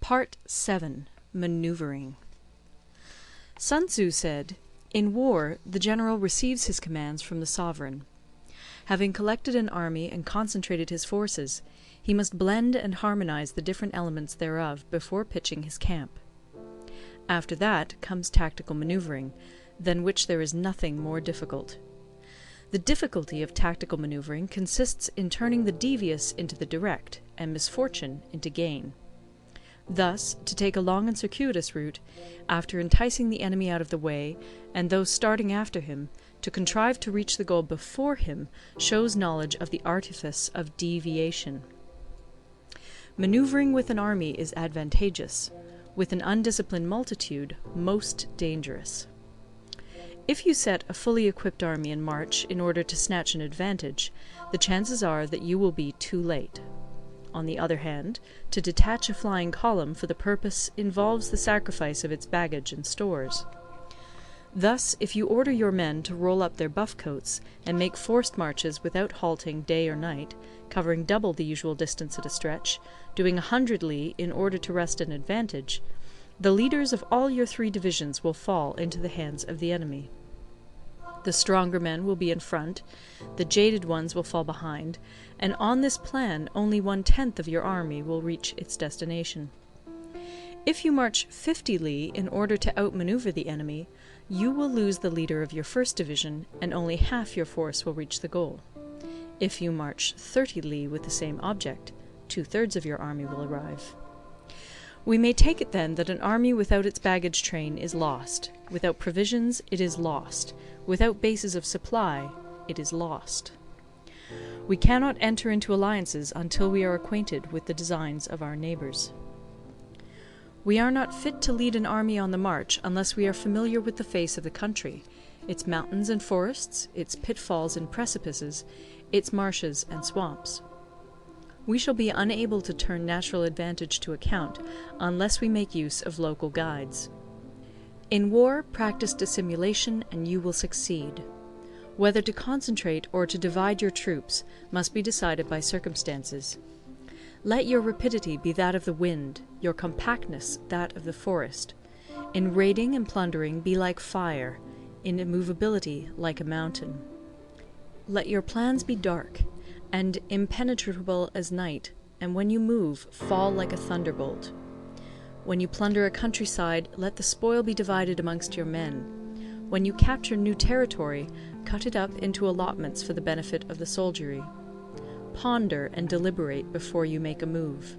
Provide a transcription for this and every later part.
Part 7. Maneuvering. Sun Tzu said, "In war, the general receives his commands from the sovereign. Having collected an army and concentrated his forces, he must blend and harmonize the different elements thereof before pitching his camp. After that comes tactical maneuvering, than which there is nothing more difficult. The difficulty of tactical maneuvering consists in turning the devious into the direct, and misfortune into gain. Thus, to take a long and circuitous route, after enticing the enemy out of the way, and those starting after him, to contrive to reach the goal before him, shows knowledge of the artifice of deviation. Maneuvering with an army is advantageous; with an undisciplined multitude, most dangerous. If you set a fully equipped army in march in order to snatch an advantage, the chances are that you will be too late. On the other hand, to detach a flying column for the purpose involves the sacrifice of its baggage and stores. Thus, if you order your men to roll up their buff coats, and make forced marches without halting day or night, covering double the usual distance at a stretch, doing 100 li in order to wrest an advantage, the leaders of all your 3 divisions will fall into the hands of the enemy. The stronger men will be in front, the jaded ones will fall behind, and on this plan only 1/10 of your army will reach its destination. If you march 50 li in order to outmaneuver the enemy, you will lose the leader of your first division, and only half your force will reach the goal. If you march 30 li with the same object, 2/3 of your army will arrive. We may take it then that an army without its baggage train is lost; without provisions it is lost; without bases of supply it is lost. We cannot enter into alliances until we are acquainted with the designs of our neighbours. We are not fit to lead an army on the march unless we are familiar with the face of the country, its mountains and forests, its pitfalls and precipices, its marshes and swamps. We shall be unable to turn natural advantage to account unless we make use of local guides. In war, practice dissimulation and you will succeed. Whether to concentrate or to divide your troops must be decided by circumstances. Let your rapidity be that of the wind, your compactness that of the forest. In raiding and plundering be like fire, in immovability like a mountain. Let your plans be dark, and impenetrable as night, and when you move, fall like a thunderbolt. When you plunder a countryside, let the spoil be divided amongst your men. When you capture new territory, cut it up into allotments for the benefit of the soldiery. Ponder and deliberate before you make a move.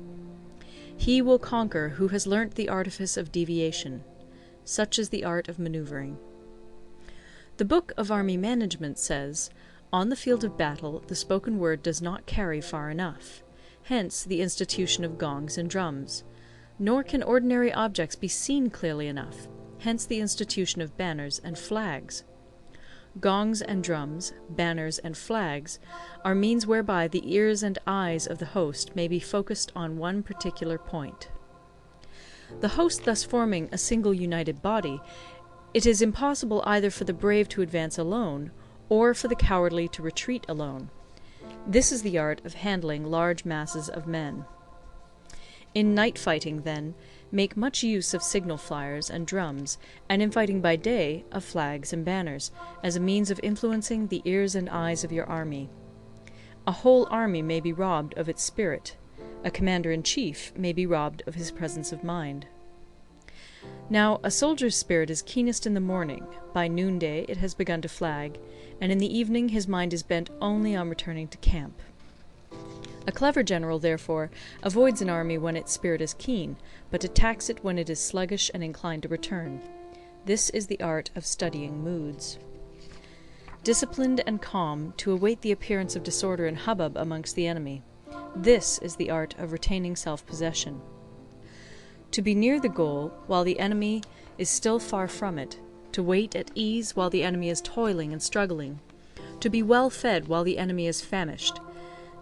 He will conquer who has learnt the artifice of deviation. Such is the art of maneuvering. The Book of Army Management says, "On the field of battle the spoken word does not carry far enough. Hence the institution of gongs and drums. Nor can ordinary objects be seen clearly enough. Hence the institution of banners and flags. Gongs and drums, banners and flags, are means whereby the ears and eyes of the host may be focused on one particular point." The host thus forming a single united body, it is impossible either for the brave to advance alone, or for the cowardly to retreat alone. This is the art of handling large masses of men. In night fighting, then, make much use of signal flyers and drums, and in fighting by day, of flags and banners, as a means of influencing the ears and eyes of your army. A whole army may be robbed of its spirit; a commander-in-chief may be robbed of his presence of mind. Now, a soldier's spirit is keenest in the morning; by noonday it has begun to flag, and in the evening his mind is bent only on returning to camp. A clever general, therefore, avoids an army when its spirit is keen, but attacks it when it is sluggish and inclined to return. This is the art of studying moods. Disciplined and calm, to await the appearance of disorder and hubbub amongst the enemy. This is the art of retaining self-possession. To be near the goal while the enemy is still far from it, to wait at ease while the enemy is toiling and struggling, to be well fed while the enemy is famished,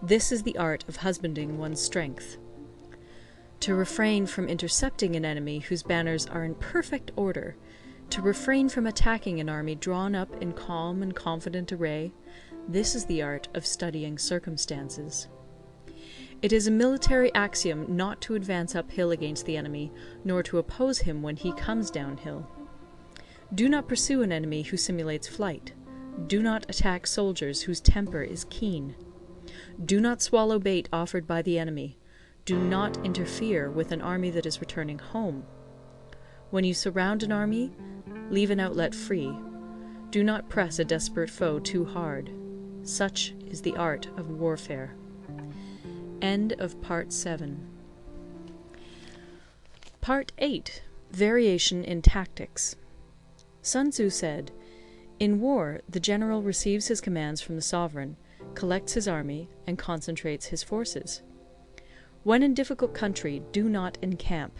this is the art of husbanding one's strength. To refrain from intercepting an enemy whose banners are in perfect order, to refrain from attacking an army drawn up in calm and confident array, this is the art of studying circumstances. It is a military axiom not to advance uphill against the enemy, nor to oppose him when he comes downhill. Do not pursue an enemy who simulates flight. Do not attack soldiers whose temper is keen. Do not swallow bait offered by the enemy. Do not interfere with an army that is returning home. When you surround an army, leave an outlet free. Do not press a desperate foe too hard. Such is the art of warfare. End of Part 7. Part 8. Variation in Tactics. Sun Tzu said, "In war, the general receives his commands from the sovereign, collects his army, and concentrates his forces. When in difficult country, do not encamp.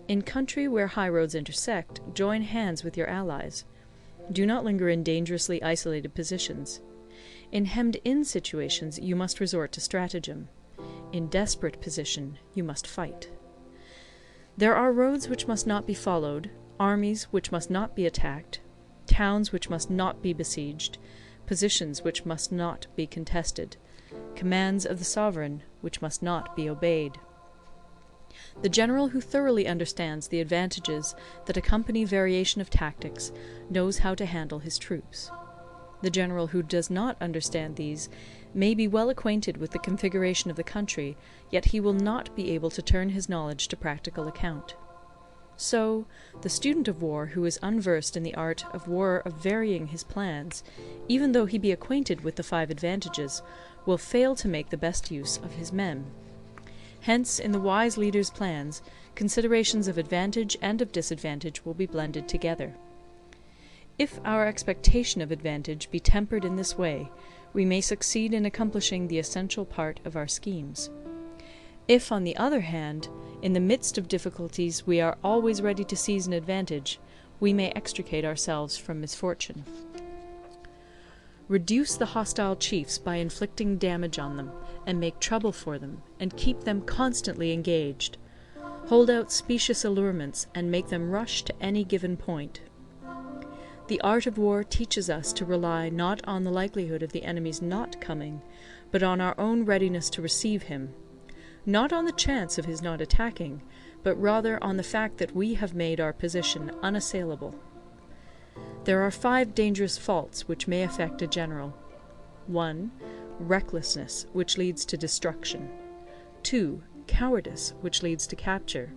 In country where highroads intersect, join hands with your allies. Do not linger in dangerously isolated positions. In hemmed-in situations, you must resort to stratagem. In desperate position, you must fight. There are roads which must not be followed, armies which must not be attacked, towns which must not be besieged, positions which must not be contested, commands of the sovereign which must not be obeyed." The general who thoroughly understands the advantages that accompany variation of tactics knows how to handle his troops. The general who does not understand these may be well acquainted with the configuration of the country, yet he will not be able to turn his knowledge to practical account. So, the student of war who is unversed in the art of war of varying his plans, even though he be acquainted with the 5 advantages, will fail to make the best use of his men. Hence, in the wise leader's plans, considerations of advantage and of disadvantage will be blended together. If our expectation of advantage be tempered in this way, we may succeed in accomplishing the essential part of our schemes. If, on the other hand, in the midst of difficulties we are always ready to seize an advantage, we may extricate ourselves from misfortune. Reduce the hostile chiefs by inflicting damage on them, and make trouble for them, and keep them constantly engaged. Hold out specious allurements, and make them rush to any given point. The art of war teaches us to rely not on the likelihood of the enemy's not coming, but on our own readiness to receive him, not on the chance of his not attacking, but rather on the fact that we have made our position unassailable. There are 5 dangerous faults which may affect a general. 1. Recklessness, which leads to destruction. 2. Cowardice, which leads to capture.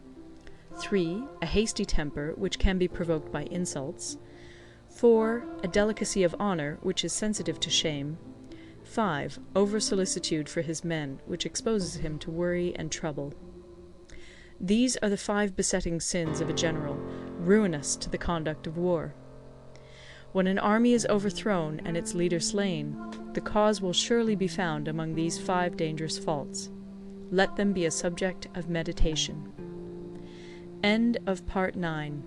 3. A hasty temper, which can be provoked by insults. 4. A delicacy of honour, which is sensitive to shame. 5. Over-solicitude for his men, which exposes him to worry and trouble. These are the 5 besetting sins of a general, ruinous to the conduct of war. When an army is overthrown and its leader slain, the cause will surely be found among these 5 dangerous faults. Let them be a subject of meditation. End of Part 9.